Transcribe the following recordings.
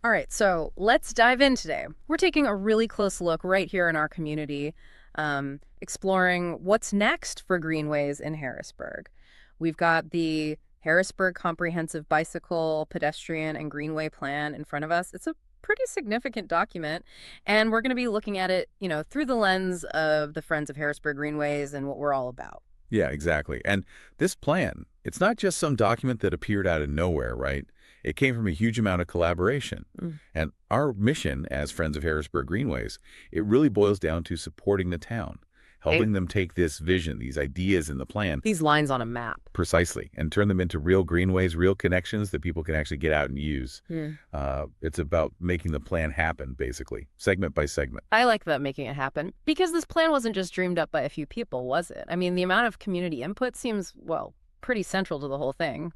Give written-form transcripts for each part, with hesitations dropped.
All right, so let's dive in today. We're taking a really close look right here in our community, exploring what's next for Greenways in Harrisburg. We've got the Harrisburg Comprehensive Bicycle, Pedestrian, and Greenway Plan in front of us. It's a pretty significant document, and we're going to be looking at it, through the lens of the Friends of Harrisburg Greenways and what we're all about. Yeah, exactly. And this plan, it's not just some document that appeared out of nowhere, right? It came from a huge amount of collaboration. Mm. And our mission as Friends of Harrisburg Greenways, it really boils down to supporting the town, Hey, helping them take this vision, these ideas in the plan, these lines on a map. precisely, and turn them into real greenways, real connections that people can actually get out and use. Hmm. It's about making the plan happen, basically, segment by segment. I like that making it happen because this plan wasn't just dreamed up by a few people, was it? I mean, the amount of community input seems, well, pretty central to the whole thing.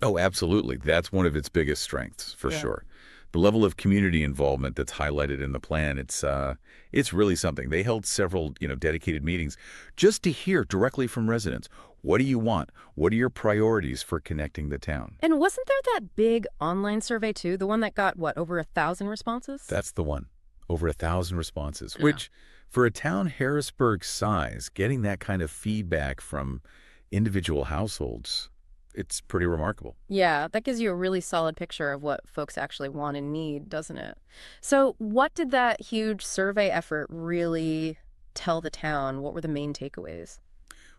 Oh, absolutely. That's one of its biggest strengths, for Yeah. sure. The level of community involvement that's highlighted in the plan, it's really something. They held several, dedicated meetings just to hear directly from residents. What do you want? What are your priorities for connecting the town? And wasn't there that big online survey too? The one that got, what, over 1,000 responses? That's the one. Over 1,000 responses, Yeah. which for a town Harrisburg's size, getting that kind of feedback from individual households, it's pretty remarkable. Yeah, that gives you a really solid picture of what folks actually want and need, doesn't it? So, what did that huge survey effort really tell the town? What were the main takeaways?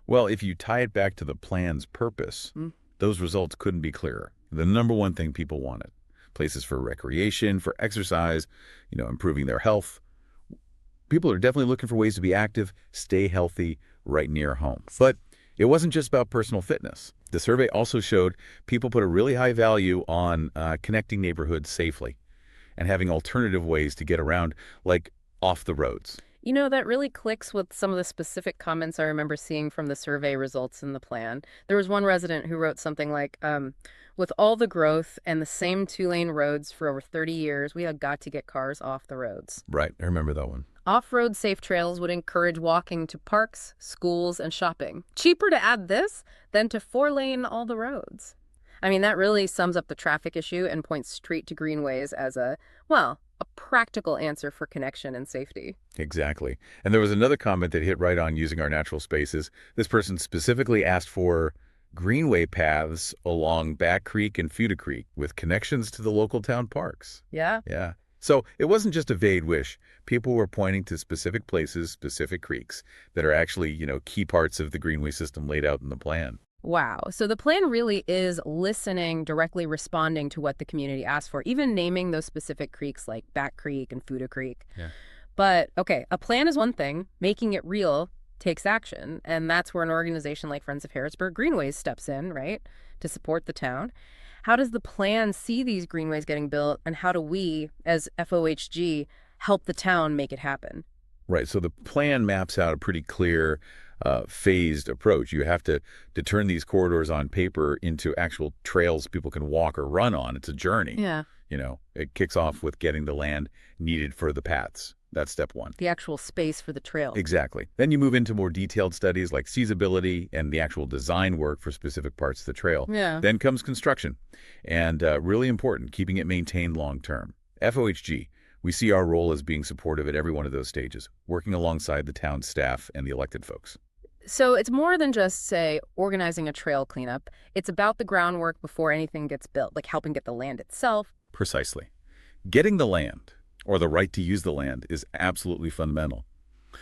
Well, if you tie it back to the plan's purpose, Mm. those results couldn't be clearer. The number one thing people wanted, places for recreation, for exercise, improving their health. People are definitely looking for ways to be active, stay healthy right near home. But it wasn't just about personal fitness. The survey also showed people put a really high value on connecting neighborhoods safely and having alternative ways to get around, like off the roads. That really clicks with some of the specific comments I remember seeing from the survey results in the plan. There was one resident who wrote something like, with all the growth and the same two-lane roads for over 30 years, we have got to get cars off the roads. Right, I remember that one. Off-road safe trails would encourage walking to parks, schools, and shopping. Cheaper to add this than to four-lane all the roads. I mean, that really sums up the traffic issue and points straight to greenways as a practical answer for connection and safety. Exactly. And there was another comment that hit right on using our natural spaces. This person specifically asked for greenway paths along Back Creek and Fuda Creek with connections to the local town parks. Yeah? Yeah. So it wasn't just a vague wish. People were pointing to specific places, specific creeks that are actually, key parts of the greenway system laid out in the plan. Wow. So the plan really is listening, directly responding to what the community asked for, even naming those specific creeks like Back Creek and Fuda Creek. Yeah. But okay, a plan is one thing, making it real takes action. And that's where an organization like Friends of Harrisburg Greenways steps in, right, to support the town. How does the plan see these greenways getting built, and how do we, as FOHG, help the town make it happen? Right. So the plan maps out a pretty clear, phased approach. You have to turn these corridors on paper into actual trails people can walk or run on. It's a journey. Yeah, It kicks off with getting the land needed for the paths. That's step one. the actual space for the trail. Exactly. Then you move into more detailed studies like feasibility and the actual design work for specific parts of the trail. Yeah. Then comes construction. And really important, keeping it maintained long term. FOHG, we see our role as being supportive at every one of those stages, working alongside the town staff and the elected folks. So it's more than just, say, organizing a trail cleanup. It's about the groundwork before anything gets built, like helping get the land itself. Precisely. Getting the land, or the right to use the land, is absolutely fundamental.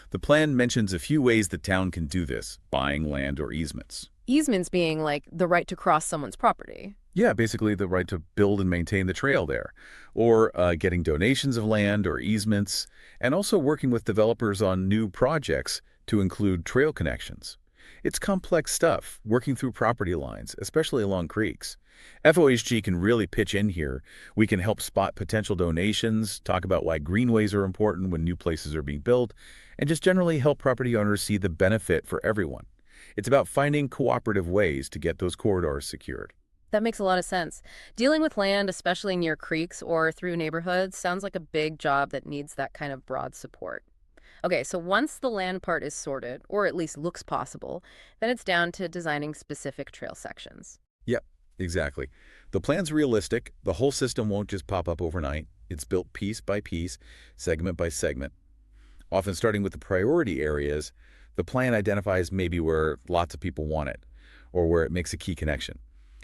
The plan mentions a few ways the town can do this, buying land or easements. Easements being like the right to cross someone's property. Yeah, basically the right to build and maintain the trail there, or getting donations of land or easements, and also working with developers on new projects to include trail connections. It's complex stuff, working through property lines, especially along creeks. FOHG can really pitch in here. We can help spot potential donations, talk about why greenways are important when new places are being built, and just generally help property owners see the benefit for everyone. It's about finding cooperative ways to get those corridors secured. That makes a lot of sense. Dealing with land, especially near creeks or through neighborhoods, sounds like a big job that needs that kind of broad support. Okay, so once the land part is sorted, or at least looks possible, then it's down to designing specific trail sections. Yep, exactly. The plan's realistic. The whole system won't just pop up overnight. It's built piece by piece, segment by segment, often starting with the priority areas. The plan identifies maybe where lots of people want it or where it makes a key connection.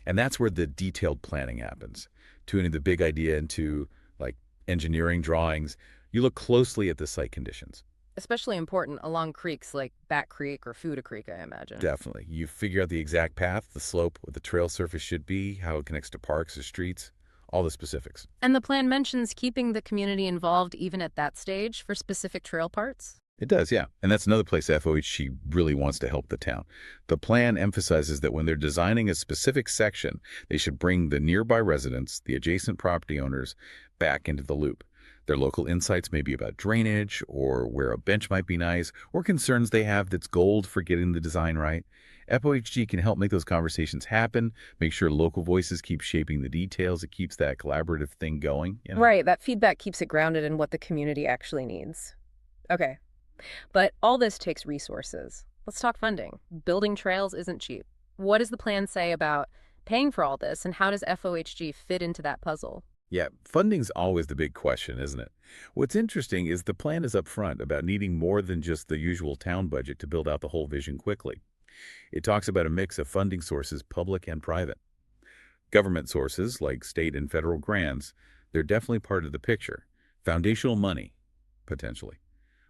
And that's where the detailed planning happens, tuning the big idea into like engineering drawings. You look closely at the site conditions. Especially important along creeks like Bat Creek or Fuda Creek, I imagine. Definitely. You figure out the exact path, the slope, what the trail surface should be, how it connects to parks or streets, all the specifics. And the plan mentions keeping the community involved even at that stage for specific trail parts? It does, yeah. And that's another place FOHG really wants to help the town. The plan emphasizes that when they're designing a specific section, they should bring the nearby residents, the adjacent property owners, back into the loop. Their local insights may be about drainage or where a bench might be nice or concerns they have that's gold for getting the design right. FOHG can help make those conversations happen, make sure local voices keep shaping the details. It keeps that collaborative thing going. Right, that feedback keeps it grounded in what the community actually needs. Okay, but all this takes resources. Let's talk funding. Building trails isn't cheap. What does the plan say about paying for all this, and how does FOHG fit into that puzzle? Yeah, funding's always the big question, isn't it? What's interesting is the plan is upfront about needing more than just the usual town budget to build out the whole vision quickly. It talks about a mix of funding sources, public and private. Government sources, like state and federal grants, they're definitely part of the picture. Foundational money, potentially.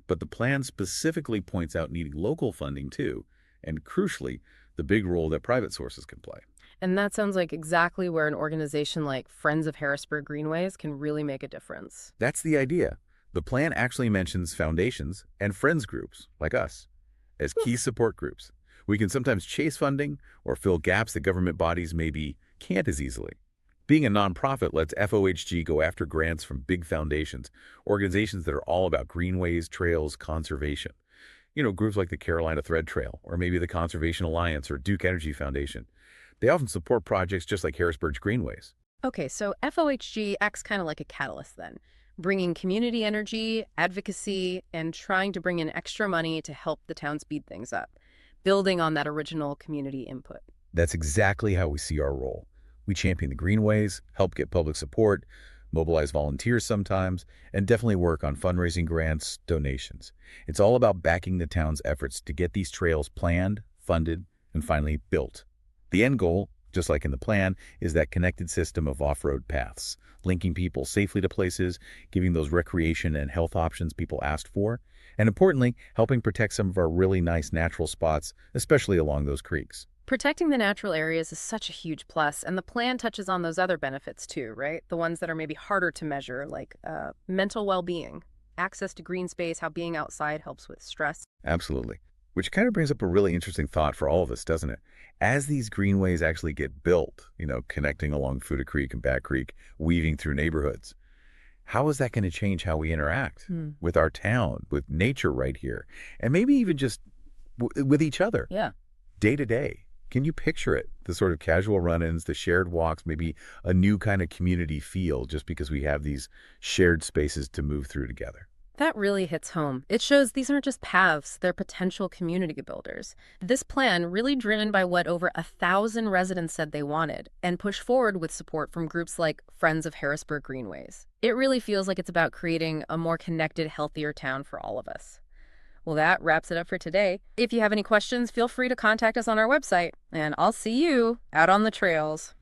But the plan specifically points out needing local funding too, and crucially, the big role that private sources can play. And that sounds like exactly where an organization like Friends of Harrisburg Greenways can really make a difference. That's the idea. The plan actually mentions foundations and friends groups, like us, as key support groups. We can sometimes chase funding or fill gaps that government bodies maybe can't as easily. Being a nonprofit lets FOHG go after grants from big foundations, organizations that are all about greenways, trails, conservation. Groups like the Carolina Thread Trail, or maybe the Conservation Alliance or Duke Energy Foundation. They often support projects just like Harrisburg Greenways. Okay, so FOHG acts kind of like a catalyst then, bringing community energy, advocacy, and trying to bring in extra money to help the town speed things up, building on that original community input. That's exactly how we see our role. We champion the greenways, help get public support, mobilize volunteers sometimes, and definitely work on fundraising grants, donations. It's all about backing the town's efforts to get these trails planned, funded, and finally built. The end goal, just like in the plan, is that connected system of off-road paths, linking people safely to places, giving those recreation and health options people asked for, and importantly, helping protect some of our really nice natural spots, especially along those creeks. Protecting the natural areas is such a huge plus, and the plan touches on those other benefits too, right? The ones that are maybe harder to measure, like mental well-being, access to green space, how being outside helps with stress. Absolutely. Which kind of brings up a really interesting thought for all of us, doesn't it? As these greenways actually get built, connecting along Fuda Creek and Bat Creek, weaving through neighborhoods, how is that going to change how we interact with our town, with nature right here, and maybe even just with each other day to day? Can you picture it? The sort of casual run-ins, the shared walks, maybe a new kind of community feel just because we have these shared spaces to move through together. That really hits home. It shows these aren't just paths, they're potential community builders. This plan, really driven by what over 1,000 residents said they wanted, and pushed forward with support from groups like Friends of Harrisburg Greenways. It really feels like it's about creating a more connected, healthier town for all of us. Well, that wraps it up for today. If you have any questions, feel free to contact us on our website, and I'll see you out on the trails.